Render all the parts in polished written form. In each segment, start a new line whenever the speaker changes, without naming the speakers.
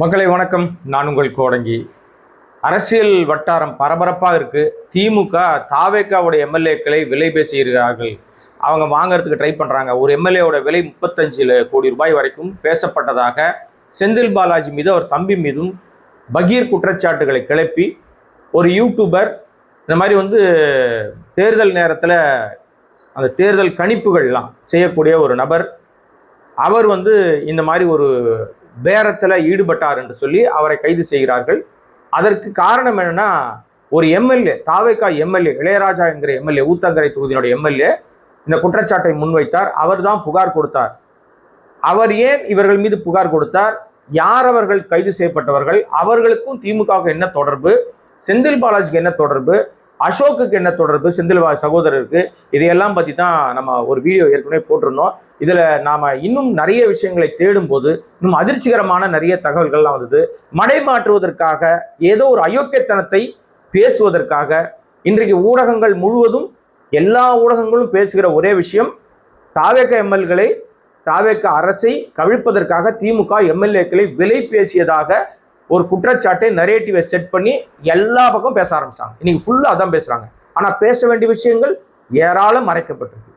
மக்களை வணக்கம். நான் உங்கள் கோடங்கி. அரசியல் வட்டாரம் பரபரப்பாக இருக்கு. திமுக தாவேக்காவுடைய எம்எல்ஏக்களை விலை பேசுகிறார்கள். அவங்க வாங்கறதுக்கு ட்ரை பண்றாங்க. ஒரு எம்எல்ஏவோட விலை 35 கோடி ரூபாய் வரைக்கும் பேசப்பட்டதாக செந்தில் பாலாஜி மீது அவர் தம்பி மீதும் பகீர் குற்றச்சாட்டுகளை கிளப்பி ஒரு யூடியூபர் இந்த மாதிரி தேர்தல் நேரத்தில் அந்த தேர்தல் கணிப்புகள்லாம் செய்யக்கூடிய ஒரு நபர் அவர் இந்த மாதிரி ஒரு பேரத்தில் ஈடுபட்டார் என்று சொல்லி அவரை கைது செய்கிறார்கள். அதற்கு காரணம் என்னன்னா, ஒரு எம்எல்ஏ தாவேக்கா எம்எல்ஏ இளையராஜா என்கிற எம்எல்ஏ ஊத்தங்கரை தொகுதியினுடைய எம்எல்ஏ இந்த குற்றச்சாட்டை முன்வைத்தார். அவர் தான் புகார் கொடுத்தார். அவர் ஏன் இவர்கள் மீது புகார் கொடுத்தார்? யார் அவர்கள் கைது செய்யப்பட்டவர்கள்? அவர்களுக்கும் திமுகவுக்கு என்ன தொடர்பு? செந்தில் பாலாஜிக்கு என்ன தொடர்பு? அசோக்குக்கு என்ன தொடர்பு? செந்தில் சகோதரருக்கு இதையெல்லாம் பற்றி தான் நம்ம ஒரு வீடியோ ஏற்கனவே போட்டிருந்தோம். இதில் நாம் இன்னும் நிறைய விஷயங்களை தேடும் போது இன்னும் அதிர்ச்சிகரமான நிறைய தகவல்கள்லாம் வந்தது. மடை மாற்றுவதற்காக ஏதோ ஒரு அயோக்கியத்தனத்தை பேசுவதற்காக இன்றைக்கு ஊடகங்கள் முழுவதும் எல்லா ஊடகங்களும் பேசுகிற ஒரே விஷயம், தாவேக்கா எம்எல்ஏக்களை தாவேக்கா அரசை கவிழ்ப்பதற்காக திமுக எம்எல்ஏக்களை விலை பேசியதாக ஒரு குற்றச்சாட்டை நரேட்டிவை செட் பண்ணி எல்லா பக்கம் பேச ஆரம்பிச்சாங்க. இன்னைக்கு ஃபுல்லாக அதான் பேசுறாங்க. ஆனால் பேச வேண்டிய விஷயங்கள் ஏராளம் மறைக்கப்பட்டிருக்கு.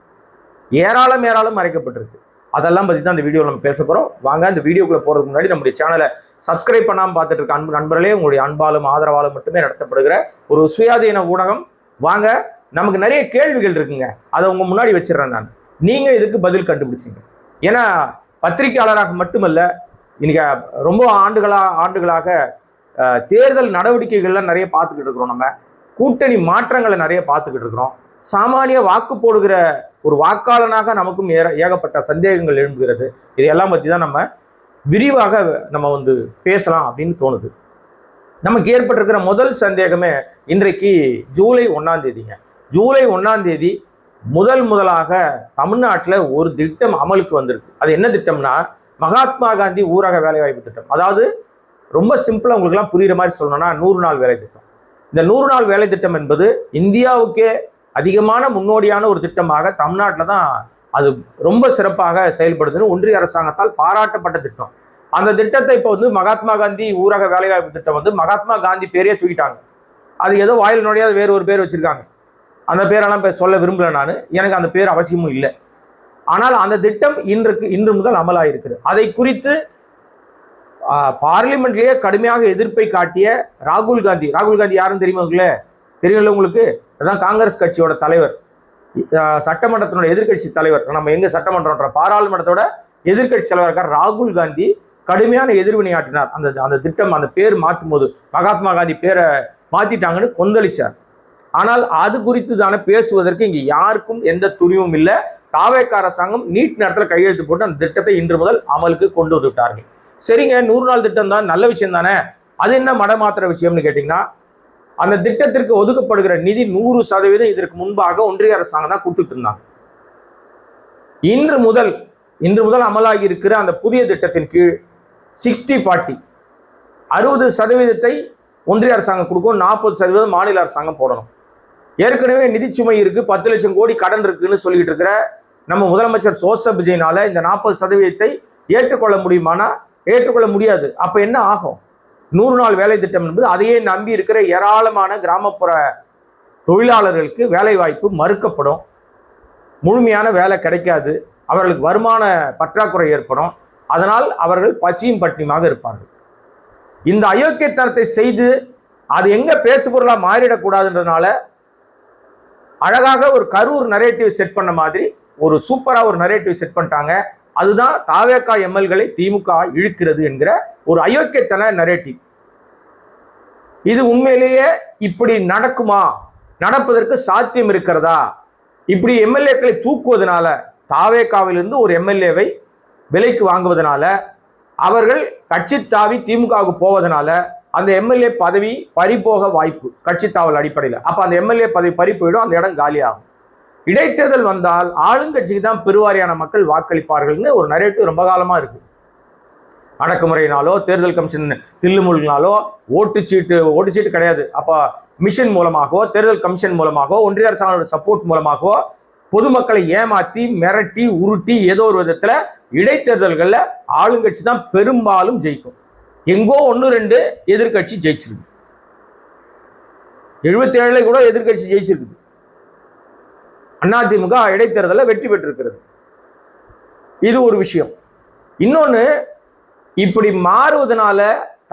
ஏராளம் மறைக்கப்பட்டிருக்கு. அதெல்லாம் பற்றி தான் இந்த வீடியோ நம்ம பேச போகிறோம். வாங்க இந்த வீடியோக்குள்ள போகிறதுக்கு முன்னாடி நம்முடைய சேனலை சப்ஸ்கிரைப் பண்ணாமல் பார்த்துட்டு இருக்க அன்பு நண்பர்களே, உங்களுடைய அன்பாலும் ஆதரவாலும் மட்டுமே நடத்தப்படுகிற ஒரு சுயாதீன ஊடகம். வாங்க, நமக்கு நிறைய கேள்விகள் இருக்குங்க. அதை உங்க முன்னாடி வச்சிடறேன் நான். நீங்க இதுக்கு பதில் கண்டுபிடிச்சிங்க. ஏன்னா பத்திரிகையாளராக மட்டுமல்ல, இன்னைக்கு ரொம்ப ஆண்டுகளாக தேர்தல் நடவடிக்கைகள்லாம் நிறைய பார்த்துக்கிட்டு இருக்கிறோம். நம்ம கூட்டணி மாற்றங்களை நிறைய பார்த்துக்கிட்டு இருக்கிறோம். சாமானிய வாக்கு போடுகிற ஒரு வாக்காளனாக நமக்கும் ஏகப்பட்ட சந்தேகங்கள் எழும்புகிறது. இதையெல்லாம் பற்றி தான் நம்ம விரிவாக நம்ம பேசலாம் அப்படின்னு தோணுது. நமக்கு ஏற்பட்டிருக்கிற முதல் சந்தேகமே இன்றைக்கு ஜூலை 1ஆம் தேதிங்க. ஜூலை 1ஆம் தேதி முதலாக தமிழ்நாட்டில் ஒரு திட்டம் அமலுக்கு வந்திருக்கு. அது என்ன திட்டம்னா, மகாத்மா காந்தி ஊரக வேலைவாய்ப்பு திட்டம். அதாவது ரொம்ப சிம்பிளா உங்களுக்குலாம் புரியுற மாதிரி சொல்லணும்னா 100 நாள் வேலை திட்டம். இந்த 100 நாள் வேலை திட்டம் என்பது இந்தியாவுக்கே அதிகமான முன்னோடியான ஒரு திட்டமாக தமிழ்நாட்டில் தான் அது ரொம்ப சிறப்பாக செயல்படுதுன்னு ஒன்றிய அரசாங்கத்தால் பாராட்டப்பட்ட திட்டம். அந்த திட்டத்தை இப்போ மகாத்மா காந்தி ஊரக வேலைவாய்ப்பு திட்டம் மகாத்மா காந்தி பேரையே தூக்கிட்டாங்க. அது ஏதோ வாயில் நுழையாத வேறு ஒரு பேர் வச்சிருக்காங்க. அந்த பேரெல்லாம் சொல்ல விரும்பல நான். எனக்கு அந்த பேர் அவசியமும் இல்லை. ஆனால் அந்த திட்டம் இன்று முதல் அமலாயிருக்கிறது. அதை குறித்து பார்லிமெண்ட்லேயே கடுமையாக எதிர்ப்பை காட்டிய ராகுல் காந்தி யாருன்னு தெரியுமா? தெரியல உங்களுக்கு? அதான் காங்கிரஸ் கட்சியோட தலைவர், சட்டமன்றத்தினோட எதிர்கட்சி தலைவர். நம்ம எங்க சட்டமன்ற பாராளுமன்றத்தோட எதிர்கட்சி தலைவர் இருக்கார் ராகுல் காந்தி. கடுமையான எதிர்வினையாற்றினார். அந்த திட்டம், அந்த பேர் மாற்றும் போது மகாத்மா காந்தி பேரை மாத்திட்டாங்கன்னு கொந்தளிச்சார். ஆனால் அது குறித்து தானே பேசுவதற்கு இங்க யாருக்கும் எந்த துணிவும் இல்லை. தாவேக்கா அரசாங்கம் நீட் நேரத்தில் கையெழுத்து போட்டு அந்த திட்டத்தை இன்று முதல் அமலுக்கு கொண்டு வந்துவிட்டார்கள். சரிங்க, 100 நாள் திட்டம் தான், நல்ல விஷயம் தானே. அது என்ன மடமாத்திர விஷயம்னு கேட்டீங்கன்னா, அந்த திட்டத்திற்கு ஒதுக்கப்படுகிற நிதி 100% இதற்கு முன்பாக ஒன்றிய அரசாங்கம் தான் கொடுத்துட்டு இருந்தாங்க. இன்று முதல் அமலாகி இருக்கிற அந்த புதிய திட்டத்தின் கீழ் 60-40 60% ஒன்றிய அரசாங்கம் கொடுக்கும், 40% மாநில அரசாங்கம் போடணும். ஏற்கனவே நிதிச்சுமை இருக்கு, 10 லட்சம் கோடி கடன் இருக்குன்னு சொல்லிட்டு இருக்கிற நம்ம முதலமைச்சர் ஜோசப் விஜய்னால இந்த 40% ஏற்றுக்கொள்ள முடியுமானா ஏற்றுக்கொள்ள முடியாது. அப்ப என்ன ஆகும்? 100 நாள் வேலை திட்டம் என்பது அதையே நம்பி இருக்கிற ஏராளமான கிராமப்புற தொழிலாளர்களுக்கு வேலை வாய்ப்பு மறுக்கப்படும். முழுமையான வேலை கிடைக்காது. அவர்களுக்கு வருமான பற்றாக்குறை ஏற்படும். அதனால் அவர்கள் பசியும் பட்டினியுமாக இருப்பார்கள். இந்த அயோக்கியத்தனத்தை செய்து அது எங்க பேசுபொருளா மாறிடக்கூடாதுன்றதுனால அழகாக ஒரு கரூர் நரேட்டிவ் செட் பண்ண மாதிரி ஒரு சூப்பரா ஒரு நரேட்டிவ் செட் பண்ணிட்டாங்க. அதுதான் தாவேக்கா எம்எல்ஏக்களை திமுக இழுக்கிறது என்கிற ஒரு அயோக்கியத்தன நரேட்டிவ். இது உண்மையிலேயே இப்படி நடக்குமா? நடப்பதற்கு சாத்தியம் இருக்கிறதா? இப்படி எம்எல்ஏக்களை தூக்குவதனால, தாவேக்காவிலிருந்து ஒரு எம்எல்ஏவை விலைக்கு வாங்குவதனால, அவர்கள் கட்சி தாவி திமுகவுக்கு போவதனால அந்த எம்எல்ஏ பதவி பறிபோக வாய்ப்பு, கட்சி தாவல் அடிப்படையில். அப்ப அந்த எம்எல்ஏ பதவி பறி போயிடும், அந்த இடம் காலியாகும். இடைத்தேர்தல் வந்தால் ஆளுங்கட்சிக்கு தான் பெருவாரியான மக்கள் வாக்களிப்பார்கள்னு ஒரு நரேட்டிவ் ரொம்ப காலமா இருக்கு. அடக்குமுறையினாலோ தேர்தல் கமிஷன் தில்லுமுள்னாலோ ஓட்டுச்சீட்டு கிடையாது. அப்ப மிஷின் மூலமாகவோ தேர்தல் கமிஷன் மூலமாகவோ ஒன்றிய அரசாங்க சப்போர்ட் மூலமாகவோ பொதுமக்களை ஏமாத்தி மிரட்டி உருட்டி ஏதோ ஒரு விதத்துல இடைத்தேர்தல்கள்ல ஆளுங்கட்சி தான் பெரும்பாலும் ஜெயிக்கும். எங்கோ 1-2 எதிர்கட்சி ஜெயிச்சிருக்கு. 77 கூட எதிர்கட்சி ஜெயிச்சிருக்கு. அதிமுக இடைத்தேர்தலில் வெற்றி பெற்றிருக்கிறது. இது ஒரு விஷயம். இன்னொன்னு, இப்படி மாறுவதனால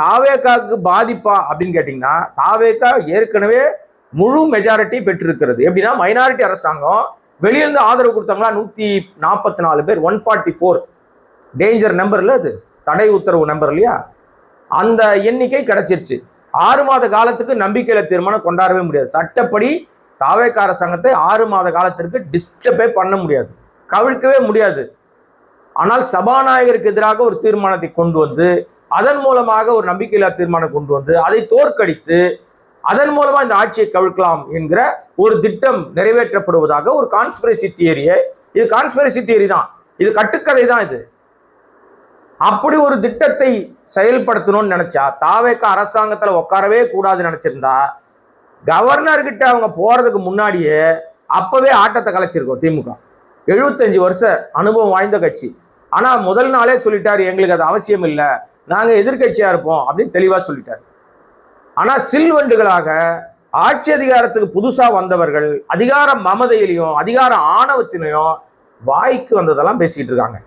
தாவேகாவுக்கு பாதிப்பா அப்படின்னு கேட்டீங்கன்னா, தாவேகா ஏற்கனவே முழு மெஜாரிட்டி பெற்றிருக்கிறது. எப்படின்னா, மைனாரிட்டி அரசாங்கம் வெளியிருந்து ஆதரவு கொடுத்தாங்களா 144 பேர், 144 டேஞ்சர் நம்பர்ல, அது தடை உத்தரவு நம்பர் இல்லையா, அந்த எண்ணிக்கை கிடைச்சிருச்சு. 6 மாத காலத்துக்கு நம்பிக்கையில தீர்மானம் கொண்டாடவே முடியாது. சட்டப்படி தாவேகா அரசாங்கத்தை 6 மாத காலத்திற்கு டிஸ்டர்பே பண்ண முடியாது, கவிழ்க்கவே முடியாது. ஆனால் சபாநாயகருக்கு எதிராக ஒரு தீர்மானத்தை கொண்டு வந்து, அதன் மூலமாக ஒரு நம்பிக்கையில்லா தீர்மானம் கொண்டு வந்து அதை தோற்கடித்து அதன் மூலமா இந்த ஆட்சியை கவிழ்க்கலாம் என்கிற ஒரு திட்டம் நிறைவேற்றப்படுவதாக ஒரு கான்ஸ்பிரசி தியரியை, இது கான்ஸ்பிரசி தியரி தான், இது கட்டுக்கதை தான். இது அப்படி ஒரு திட்டத்தை செயல்படுத்தணும்னு நினைச்சா, தாவேகா அரசாங்கத்துல உட்காரவே கூடாதுன்னு நினைச்சிருந்தா, கவர்னர்கிட்ட அவங்க போறதுக்கு முன்னாடியே அப்பவே ஆட்டத்தை கலைச்சிருக்கோம் திமுக. 75 வருஷ அனுபவம் வாய்ந்த கட்சி. ஆனா முதல் நாளே சொல்லிட்டாரு, எங்களுக்கு அது அவசியம் இல்லை, நாங்க எதிர்கட்சியா இருப்போம் அப்படின்னு தெளிவா சொல்லிட்டாரு. ஆனா சில்வண்டுகளாக ஆட்சி அதிகாரத்துக்கு புதுசா வந்தவர்கள் அதிகார மமதையிலையும் அதிகார ஆணவத்திலையும் வாய்க்கு வந்ததெல்லாம் பேசிக்கிட்டு இருக்காங்க.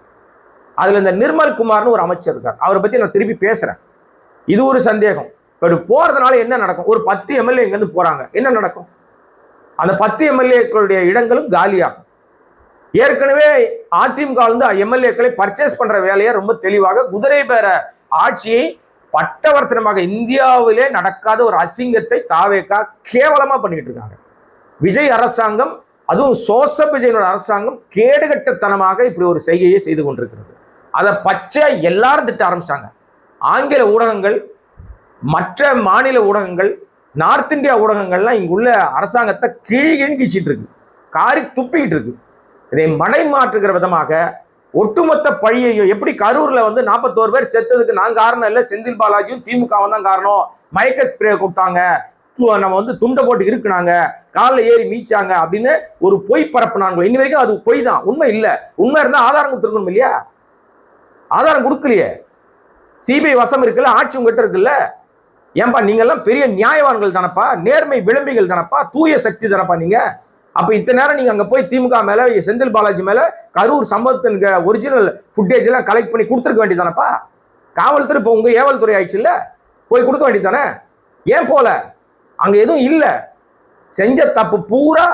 அதுல இந்த நிர்மல் குமார்னு ஒரு அமைச்சர் இருக்கார், அவரை பத்தி நான் திருப்பி பேசுறேன். இது ஒரு சந்தேகம். இப்படி போறதுனால என்ன நடக்கும்? ஒரு 10 எம்எல்ஏ இங்க இருந்து போறாங்க, என்ன நடக்கும்? அந்த 10 எம்எல்ஏக்களுடைய இடங்களும் காலியாகும். ஏற்கனவே அதிமுக எம்எல்ஏக்களை பர்ச்சேஸ் பண்ற வேலையை ரொம்ப தெளிவாக குதிரை பேர ஆட்சியை பட்டவர்த்தனமாக இந்தியாவிலே நடக்காத ஒரு அசிங்கத்தை தாவேகா கேவலமா பண்ணிட்டு இருக்காங்க. விஜய் அரசாங்கம், அதுவும் சோசப் விஜயனோட அரசாங்கம் கேடுகட்டத்தனமாக இப்படி ஒரு செய்கையை செய்து கொண்டிருக்கிறது. அதை பச்சை எல்லாரும் திட்ட ஆரம்பிச்சாங்க. ஆங்கில ஊடகங்கள், மற்ற மாநில ஊடகங்கள், நார்த் இந்தியா ஊடகங்கள்லாம் இங்குள்ள அரசாங்கத்தை கீழ்கின்னு கீச்சிட்டு இருக்கு, காரி துப்பிக்கிட்டு இருக்கு. இதை மடைமாற்றுகிற விதமாக ஒட்டுமொத்த பழியையும், எப்படி கரூர்ல 41 பேர் செத்ததுக்கு நான் காரணம் இல்லை, செந்தில் பாலாஜியும் திமுகவும் தான் காரணம், மயக்க ஸ்ப்ரே கொடுத்தாங்க, நம்ம துண்டை போட்டு இருக்குனாங்க, காலில் ஏறி மீச்சாங்க அப்படின்னு ஒரு பொய் பரப்புனாங்க. இன்னி வரைக்கும் அது பொய் தான், உண்மை இல்லை. உண்மை இருந்தால் ஆதாரம் கொடுத்துருக்கணும் இல்லையா? ஆதாரம் கொடுக்கலையே. சிபிஐ வசம் இருக்குல்ல, ஆட்சி உங்ககிட்ட இருக்குல்ல. ஏன்பா நீங்கெல்லாம் பெரிய நியாயவான்கள் தானப்பா, நேர்மை விளம்பிகள் தானப்பா, தூய சக்தி தானப்பா நீங்க. அப்ப இத்தனை நேரம் நீங்க அங்க போய் திமுக மேல, செந்தில் பாலாஜி மேல கரூர் சம்பவத்தின் ஒரிஜினல் ஃபுட்டேஜ் எல்லாம் கலெக்ட் பண்ணி கொடுத்துருக்க வேண்டியதானப்பா. காவல்துறை இப்போ உங்க ஏவல் துறை ஆயிடுச்சு இல்ல, போய் கொடுக்க வேண்டியதானே. ஏன் போல? அங்க எதுவும் இல்ல. செஞ்ச தப்பு பூரா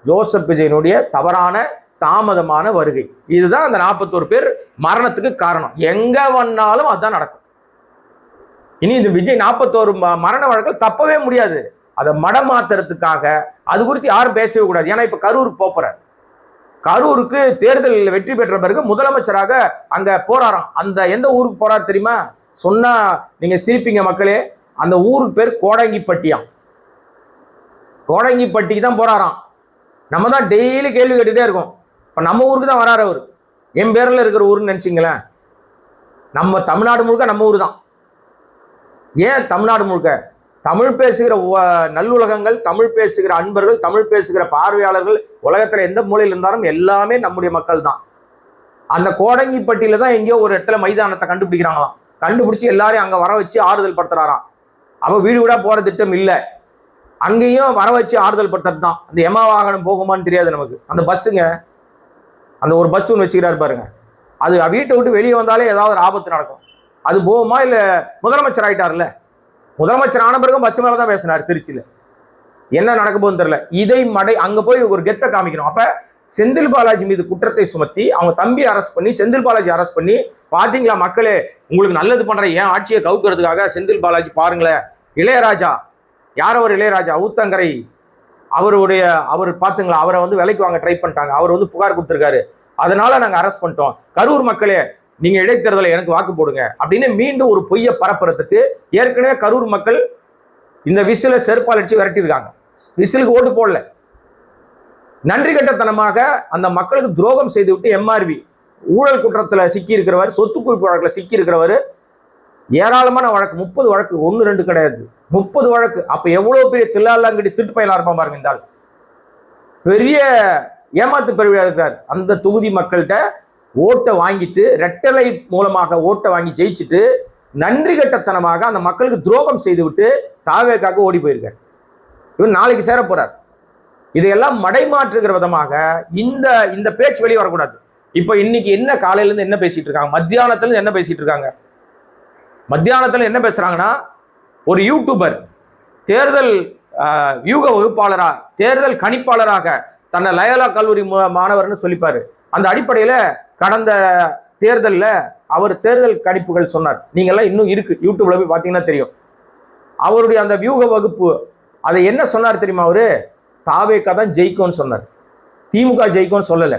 ஜோசப் விஜயனுடைய தவறான தாமதமான வருகை. இதுதான் அந்த 41 பேர் மரணத்துக்கு காரணம். எங்க வந்தாலும் அதுதான் நடக்கும். இனி இந்த விஜய் 41 மரண வழக்கில் தப்பவே முடியாது. அதை மடமாத்துறதுக்காக அது குறித்து யாரும் பேசவே கூடாது. ஏன்னா இப்ப கரூருக்கு போறார். கரூருக்கு தேர்தலில் வெற்றி பெற்ற பிறகு முதலமைச்சராக அங்க போறாராம். அந்த எந்த ஊருக்கு போறாரு தெரியுமா? சொன்னா நீங்க சிரிப்பீங்க மக்களே. அந்த ஊருக்கு பேர் கோடங்கிப்பட்டியாம். கோடங்கிப்பட்டிக்கு தான் போறாராம். நம்ம தான் டெய்லி கேள்வி கேட்டுட்டே இருக்கோம். இப்ப நம்ம ஊருக்கு தான் வராரு அவரு. என் பேர்ல இருக்கிற ஊருன்னு நினைச்சிங்களேன். நம்ம தமிழ்நாடு முழுக்க நம்ம ஊரு தான். ஏன் தமிழ்நாடு முழுக்க? தமிழ் பேசுகிற நல்லுலகங்கள், தமிழ் பேசுகிற அன்பர்கள், தமிழ் பேசுகிற பார்வையாளர்கள் உலகத்துல எந்த மூலையில் இருந்தாலும் எல்லாமே நம்முடைய மக்கள் தான். அந்த கோடங்கிப்பட்டியில தான் எங்கேயோ ஒரு இடத்துல மைதானத்தை கண்டுபிடிக்கிறாங்களாம். கண்டுபிடிச்சு எல்லாரையும் அங்க வர வச்சு ஆறுதல் படுத்துறாராம். அவ வீடு வீடா போற திட்டம் இல்லை, அங்கேயும் வர வச்சு ஆறுதல் படுத்துறது தான். அந்த எமா வாகனம் போகுமான்னு தெரியாது நமக்கு. அந்த பஸ்ஸுங்க, அந்த ஒரு பஸ் ஒன்று வச்சுக்கிறாரு பாருங்க, அது வீட்டை விட்டு வெளியே வந்தாலே ஏதாவது ஒரு ஆபத்து நடக்கும். அது போகுமா? இல்ல முதலமைச்சர் ஆயிட்டார்ல, முதலமைச்சர் ஆன பிறகு பஸ் மேல தான் பேசினார் திருச்சியில. என்ன நடக்க போகுதுன்னு தெரியல. இதை அங்க போய் ஒரு கெத்தை காமிக்கணும். அப்ப செந்தில் பாலாஜி மீது குற்றத்தை சுமத்தி அவங்க தம்பி அரெஸ்ட் பண்ணி, செந்தில் பாலாஜி அரெஸ்ட் பண்ணி, பாத்தீங்களா மக்களே உங்களுக்கு நல்லது பண்ற ஏன் ஆட்சியை கவுக்கிறதுக்காக செந்தில் பாலாஜி பாருங்களேன். இளையராஜா, யார் அவர்? இளையராஜா ஊத்தங்கரை, அவர் பாத்துங்களா, அவரை விலைக்கு வாங்க ட்ரை பண்ணிட்டாங்க. அவர் புகார் கொடுத்திருக்காரு, அதனால நாங்க அரெஸ்ட் பண்ணிட்டோம். கரூர் மக்களே நீங்க இடைத்தேர்தலை எனக்கு வாக்கு போடுங்க அப்படின்னு மீண்டும் ஒரு பொய்யை பரப்புறதுக்கு ஏற்கனவே கரூர் மக்கள் இந்த விசில செருப்பால் அடிச்சு விரட்டியிருக்காங்க. விசிலுக்கு ஓட்டு போடல. நன்றி கட்டத்தனமாக அந்த மக்களுக்கு துரோகம் செய்து விட்டு எம்ஆர்வி ஊழல் குற்றத்துல சிக்கி இருக்கிறவர், சொத்து குவிப்பு வழக்குல சிக்கி இருக்கிறவர், ஏராளமான வழக்கு, 30 வழக்கு, 1-2 கிடையாது, 30 வழக்கு. அப்ப எவ்வளவு பெரிய தில்லாலங்கடி திட்டு பயிலா இருப்பான் பாருங்க. இந்த ஆள் பெரிய ஏமாத்து பெருவியா இருக்கிறார். அந்த தொகுதி மக்கள்கிட்ட ஓட்டை வாங்கிட்டு, ரெட்டலை மூலமாக ஓட்டை வாங்கி ஜெயிச்சுட்டு, நன்றி கட்டத்தனமாக அந்த மக்களுக்கு துரோகம் செய்து விட்டு தாவேக்காக ஓடி போயிருக்கார். இவர் நாளைக்கு சேர போறார். இதையெல்லாம் மடைமாற்றுகிற விதமாக இந்த இந்த பேச்சு வெளியே வரக்கூடாது. இப்ப இன்னைக்கு என்ன காலையில இருந்து என்ன பேசிட்டு இருக்காங்க, மத்தியானத்துல இருந்து என்ன பேசிட்டு இருக்காங்க, மத்தியானத்துல என்ன பேசுறாங்கன்னா, ஒரு யூடியூபர் தேர்தல் வியூக வகுப்பாளரா தேர்தல் கணிப்பாளராக தன்னை லயோலா கல்லூரி மாணவர்னு சொல்லிப்பாரு. அந்த அடிப்படையில கடந்த தேர்தலில் அவர் தேர்தல் கணிப்புகள் சொன்னார். நீங்கெல்லாம் இன்னும் இருக்கு, யூடியூப்ல போய் பார்த்தீங்கன்னா தெரியும். அவருடைய அந்த வியூக வகுப்பு அதை என்ன சொன்னார் தெரியுமா? அவரு தாவேக்கா தான் ஜெயிக்கும்னு சொன்னார். திமுக ஜெயிக்கும்னு சொல்லலை.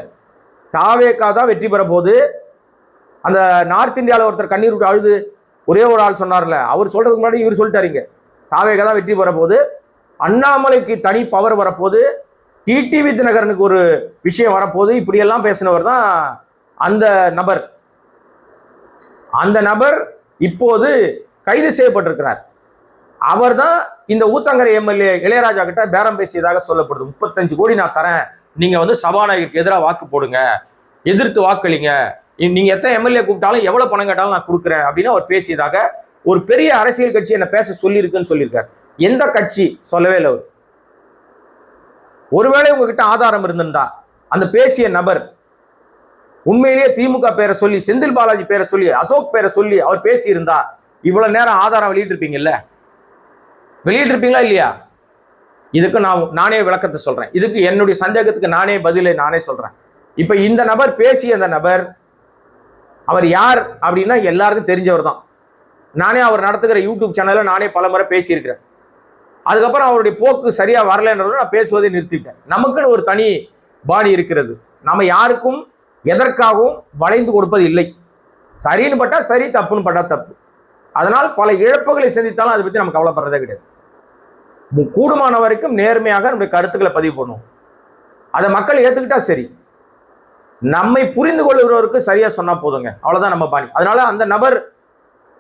தாவேக்கா தான் வெற்றி பெற போது. அந்த நார்த் இந்தியாவில் ஒருத்தர் கண்ணீர் விட்டு அழுது ஒரே ஒரு ஆள் சொன்னார்ல, அவர் சொல்றதுக்கு முன்னாடி இவர் சொல்லிட்டாருங்க, தாவேக்கா தான் வெற்றி பெற போது, அண்ணாமலைக்கு தனி பவர் வரப்போது, டிடிவி தினகரனுக்கு ஒரு விஷயம் வரப்போது, இப்படியெல்லாம் பேசினவர் தான் அந்த நபர். அந்த நபர் இப்போது கைது செய்யப்பட்டிருக்கிறார். அவர் தான் இந்த ஊத்தங்கரை எம்எல்ஏ இளையராஜா கிட்ட பேரம் பேசியதாக சொல்லப்படுது. 35 கோடி நான் தரேன், நீங்க வந்து சபாநாயகருக்கு எதிராக வாக்கு போடுங்க, எதிர்த்து வாக்களிங்க, நீங்க எத்தனை எம்எல்ஏ கூப்பிட்டாலும் எவ்வளவு பணம் கேட்டாலும் நான் கொடுக்குறேன் அப்படின்னு அவர் பேசியதாக ஒரு பெரிய அரசியல் கட்சி என்ன பேச சொல்லியிருக்குன்னு சொல்லியிருக்காரு. எந்த கட்சி சொல்லவே இல்லை அவர். ஒருவேளை உங்ககிட்ட ஆதாரம் இருந்திருந்தா அந்த பேசிய நபர் உண்மையிலேயே திமுக பேரை சொல்லி, செந்தில் பாலாஜி பேரை சொல்லி, அசோக் பேரை சொல்லி அவர் பேசி இருந்தா இவ்வளவு நேரம் ஆதாரம் வெளியிட்டிருப்பீங்கல்ல, வெளியிட்டிருப்பீங்களா இல்லையா? இதுக்கு நானே விளக்கத்தை சொல்றேன். இதுக்கு என்னுடைய சந்தேகத்துக்கு நானே சொல்றேன். இப்ப இந்த நபர் பேசிய அந்த நபர் அவர் யார் அப்படின்னா எல்லாருக்கும் தெரிஞ்சவர் தான். நானே அவர் நடத்துகிற யூடியூப் சேனல்ல நானே பல முறை பேசியிருக்கிறேன். அதுக்கப்புறம் அவருடைய போக்கு சரியா வரலன்றத நான் பேசுவதை நிறுத்திட்டேன். நமக்குன்னு ஒரு தனி பாணி இருக்கிறது. நம்ம யாருக்கும் எதற்காகவும் வளைந்து கொடுப்பது இல்லை. சரின்னு பட்டா சரி, தப்புன்னு பட்டா தப்பு. அதனால் பல இழப்புகளை சந்தித்தாலும் அதை பற்றி நம்ம கவலைப்படுறதே கிடையாது. கூடுமான வரைக்கும் நேர்மையாக நம்முடைய கருத்துக்களை பதிவு பண்ணுவோம். அதை மக்கள் ஏத்துக்கிட்டா சரி. நம்மை புரிந்து கொள்கிறவருக்கு சரியா சொன்னா போதுங்க, அவ்வளவுதான் நம்ம பாணி. அதனால அந்த நபர்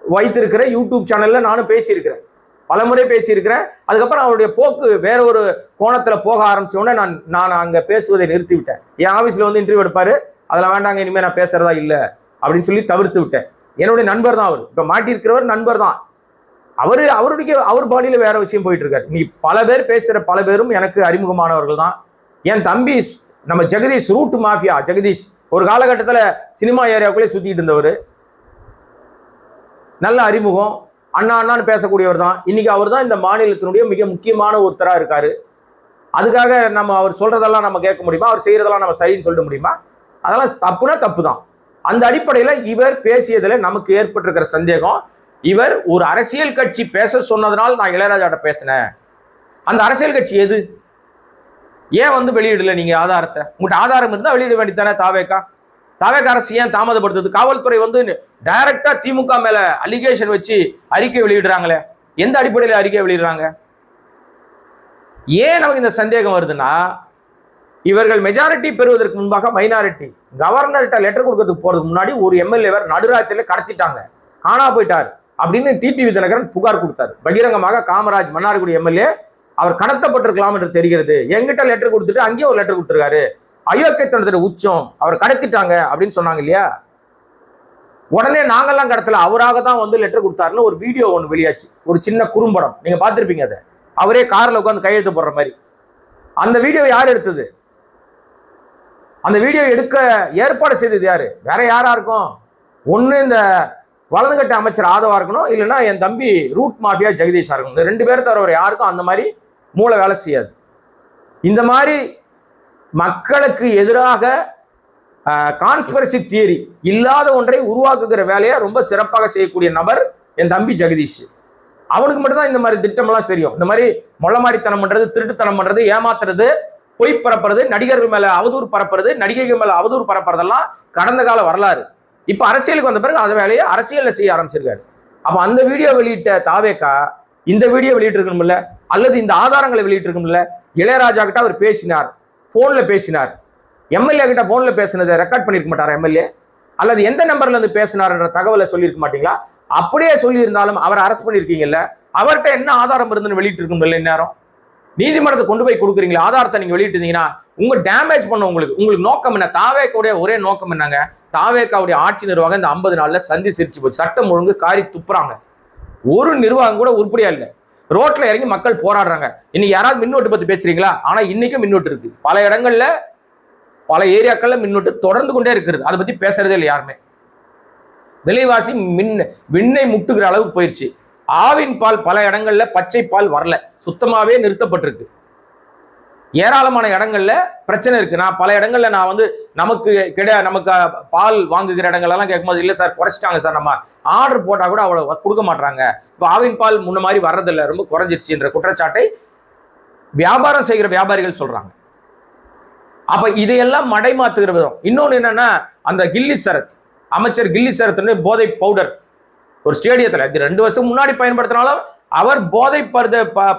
வைத்திருக்கிற யூடியூப் சேனல்ல நானும் பேசியிருக்கிறேன், பலமுறை பேசியிருக்கிறேன். அதுக்கப்புறம் அவருடைய போக்கு வேற ஒரு கோணத்துல போக ஆரம்பிச்ச உடனே நான் அங்க பேசுவதை நிறுத்தி விட்டேன். என் ஆபீஸ்ல வந்து இன்டர்வியூ எடுப்பாரு, அதெல்லாம் வேண்டாங்க, இனிமே நான் பேசுறதா இல்லை அப்படின்னு சொல்லி தவிர்த்து விட்டேன். என்னுடைய நண்பர் தான் அவர், இப்ப மாட்டியிருக்கிறவர் நண்பர் தான். அவர் பாடியில வேற விஷயம் போயிட்டு இருக்காரு. நீ பல பேர் பேசுற பல பேரும் எனக்கு அறிமுகமானவர்கள் தான். என் தம்பி நம்ம ஜெகதீஷ், ரூட் மாஃபியா ஜெகதீஷ், ஒரு காலகட்டத்தில் சினிமா ஏரியாவுக்குள்ளே சுத்திட்டு இருந்தவர், நல்ல அறிமுகம், அண்ணான்னு பேசக்கூடியவர் தான். இன்னைக்கு அவர் தான் இந்த மாநிலத்தினுடைய மிக முக்கியமான ஒருத்தராக இருக்காரு. அதுக்காக நம்ம அவர் சொல்றதெல்லாம் நம்ம கேட்க முடியுமா? அவர் செய்யறதெல்லாம் நம்ம சரின்னு சொல்ல முடியுமா? அதெல்லாம் தப்புனா தப்பு தான். அந்த அடிப்படையில் இவர் பேசியதுல நமக்கு ஏற்பட்டிருக்கிற சந்தேகம், இவர் ஒரு அரசியல் கட்சி பேச சொன்னதுனால நான் இளையராஜாட்ட பேசினேன். அந்த அரசியல் கட்சி எது? ஏன் வந்து வெளியிடல நீங்க ஆதாரத்தை? உங்கள்கிட்ட ஆதாரம் இருந்தா வெளியிட வேண்டியதானே. தாவேக்கா அரசு ஏன் தாமதப்படுத்துது? காவல்துறை வந்து டைரக்டா திமுக மேல அலிகேஷன் வச்சு அறிக்கை வெளியிடுறாங்களே, எந்த அடிப்படையில் அறிக்கை வெளியிடுறாங்க? ஏன் நமக்கு இந்த சந்தேகம் வருதுன்னா, இவர்கள் மெஜாரிட்டி பெறுவதற்கு முன்பாக மைனாரிட்டி கவர்னர்கிட்ட லெட்டர் கொடுக்கறதுக்கு போறதுக்கு முன்னாடி ஒரு எம்எல்ஏவர் நடுராத்திரில கடத்திட்டாங்க, காணா போயிட்டார் அப்படின்னு டிடிவி தினகரன் புகார் கொடுத்தாரு பகிரங்கமாக. காமராஜ் மன்னார்குடி எம்எல்ஏ அவர் கடத்தப்பட்டிருக்கலாம் என்று தெரிகிறது, எங்கிட்ட லெட்டர் கொடுத்துட்டு அங்கேயும் ஒரு லெட்டர் கொடுத்துருக்காரு, அயோக்கியத்தனத்துல உச்சம், அவர் கடத்திட்டாங்க அப்படின்னு சொன்னாங்க இல்லையா? உடனே நாங்கெல்லாம் கடத்தல, அவராக தான் வந்து லெட்டர் கொடுத்தாருன்னு ஒரு வீடியோ ஒன்று வெளியாச்சு, ஒரு சின்ன குறும்படம், நீங்க பார்த்திருப்பீங்க. அதை அவரே கார்ல உட்காந்து கையெழுத்து போடுற மாதிரி. அந்த வீடியோ யார் எடுத்தது? அந்த வீடியோ எடுக்க ஏற்பாடு செய்தது யாரு? வேற யாரா இருக்கும்? ஒண்ணு இந்த வலதுகட்ட அமைச்சர் ஆதவா இருக்கணும், இல்லைன்னா என் தம்பி ரூட் மாஃபியா ஜெகதீஷா இருக்கணும். இந்த 2 பேர் தவிர யாருக்கும் அந்த மாதிரி மூளை வேலை செய்யாது. இந்த மாதிரி மக்களுக்கு எதிராக கான்ஸ்பிரசி தியரி இல்லாத ஒன்றை உருவாக்குகிற வேலையை ரொம்ப சிறப்பாக செய்யக்கூடிய நபர் என் தம்பி ஜெகதீஷ். அவனுக்கு மட்டும்தான் இந்த மாதிரி திட்டமெல்லாம் தெரியும். இந்த மாதிரி மொள்ளமாடித்தனம் பண்றது, திருட்டுத்தனம் பண்றது, ஏமாத்துறது, பொய் பரப்புறது, நடிகர்கள் மேல அவதூறு பரப்புறது, நடிகைகள் மேல அவதூறு பரப்புறதெல்லாம் கடந்த கால வரலாறு. இப்ப அரசியலுக்கு வந்த பிறகு அந்த வேலையை அரசியல்ல செய்ய ஆரம்பிச்சிருக்காரு. அப்ப அந்த வீடியோ வெளியிட்ட தாவேக்கா இந்த வீடியோ வெளியிட்டு இருக்கணும்ல, அல்லது இந்த ஆதாரங்களை வெளியிட்டு இருக்கணும்ல. இளையராஜா கிட்ட அவர் பேசினார், போன்ல பேசினார். எம்எல்ஏ கிட்ட போன்ல பேசினதை ரெக்கார்ட் பண்ணிருக்க மாட்டார் எம்எல்ஏ? அல்லது எந்த நம்பர்ல இருந்து பேசினார்ன்ற தகவலை சொல்லியிருக்க மாட்டீங்களா? அப்படியே சொல்லி இருந்தாலும் அவர் அரெஸ்ட் பண்ணிருக்கீங்கல்ல, அவர்கிட்ட என்ன ஆதாரம் இருந்துன்னு வெளியிட்டு இருக்கும்ல. இந்நேரம் நீதிமன்றத்தை கொண்டு போய் கொடுக்குறீங்களா? ஆதாரத்தை நீங்க வெளியிட்டு இருந்தீங்கன்னா உங்க டேமேஜ் பண்ண உங்களுக்கு நோக்கம் என்ன? தாவேக்கோடைய ஒரே நோக்கம் என்னங்க? தாவேக்காவுடைய ஆட்சி நிர்வாகம் இந்த 50 நாள்ல சந்தி சிரிச்சு போச்சு. சட்டம் ஒழுங்கு காரி துப்புறாங்க. ஒரு நிர்வாகம் கூட உருப்படியா இல்லை. ரோட்ல இறங்கி மக்கள் போராடுறாங்க. இன்னைக்கு யாராவது மின்னோட்டு பத்தி பேசுறீங்களா? ஆனா இன்னைக்கும் மின்னோட்டு இருக்கு. பல இடங்கள்ல பல ஏரியாக்கள்ல மின்னோட்டு தொடர்ந்து கொண்டே இருக்கிறது. அதை பத்தி பேசுறதே இல்லை யாருமே. விலைவாசி விண்ணை முட்டுகிற அளவுக்கு போயிடுச்சு. ஆவின் பால் பல இடங்கள்ல பச்சை பால் வரல, சுத்தமாவே நிறுத்தப்பட்டிருக்கு. ஏராளமான இடங்கள்ல பிரச்சனை இருக்கு. நான் பல இடங்கள்ல நான் வந்து நமக்கு பால் வாங்குகிற இடங்கள்லாம் கேட்கும்போது, இல்லை சார் குறைச்சிட்டாங்க சார், நம்ம ஆர்டர் போட்டா கூட அவ்வளவு கொடுக்க மாட்டாங்க, இப்போ ஆவின் பால் முன்ன மாதிரி வர்றதில்லை, ரொம்ப குறைஞ்சிருச்சு என்ற குற்றச்சாட்டை வியாபாரம் செய்கிற வியாபாரிகள் சொல்றாங்க. அப்ப இதையெல்லாம் மடைமாத்துகிற விதம். இன்னொன்னு என்னன்னா, அந்த கில்லி சரத் அமைச்சர் கில்லி சரத் போதை பவுடர் ஒரு ஸ்டேடியத்தில் இது 2 வருஷம் முன்னாடி பயன்படுத்தினாலும் அவர் போதை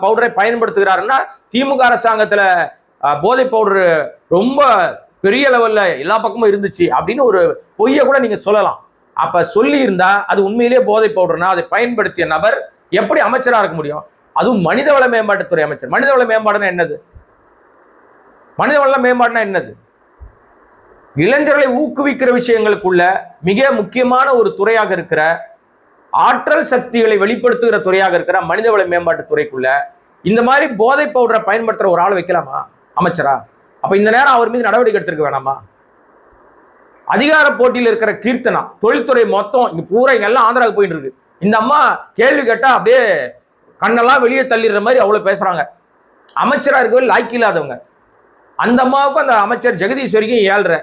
பவுடரை பயன்படுத்துகிறாருன்னா, திமுக அரசாங்கத்துல போதை பவுடர் ரொம்ப பெரிய லெவல்ல எல்லா பக்கமும் இருந்துச்சு அப்படின்னு ஒரு பொய்ய கூட நீங்க சொல்லலாம். அப்ப சொல்லி இருந்தா அது உண்மையிலேயே போதை பவுடர்னா அதை பயன்படுத்திய நபர் எப்படி அமைச்சரா இருக்க முடியும்? அதுவும் மனிதவள மேம்பாட்டுத்துறை அமைச்சர். மனிதவள மேம்பாடுனா என்னது? மனிதவள மேம்பாடுனா என்னது? இளைஞர்களை ஊக்குவிக்கிற விஷயங்களுக்குள்ள மிக முக்கியமான ஒரு துறையாக இருக்கிற, ஆற்றல் சக்திகளை வெளிப்படுத்துகிற துறையாக இருக்கிற மனிதவள மேம்பாட்டு துறைக்குள்ள இந்த மாதிரி போதை பவுடரை பயன்படுத்துற ஒரு ஆள் வைக்கலாமா அமைச்சரா? அப்ப இந்த நேரம் அவர் மீது நடவடிக்கை எடுத்திருக்க வேணாமா? அதிகார போட்டியில் இருக்கிற கீர்த்தனா, தொழில்துறை மொத்தம் இங்க பூரா இங்க எல்லாம் ஆந்திராவுக்கு போயிட்டு இருக்கு. இந்த அம்மா கேள்வி கேட்டா அப்படியே கண்ணெல்லாம் வெளியே தள்ளிடுற மாதிரி அவ்வளவு பேசுறாங்க. அமைச்சரா இருக்கவே லாய்க்கு இல்லாதவங்க. அந்த அம்மாவுக்கும் அந்த அமைச்சர் ஜெகதீஷ் வரைக்கும் ஏழ்ற,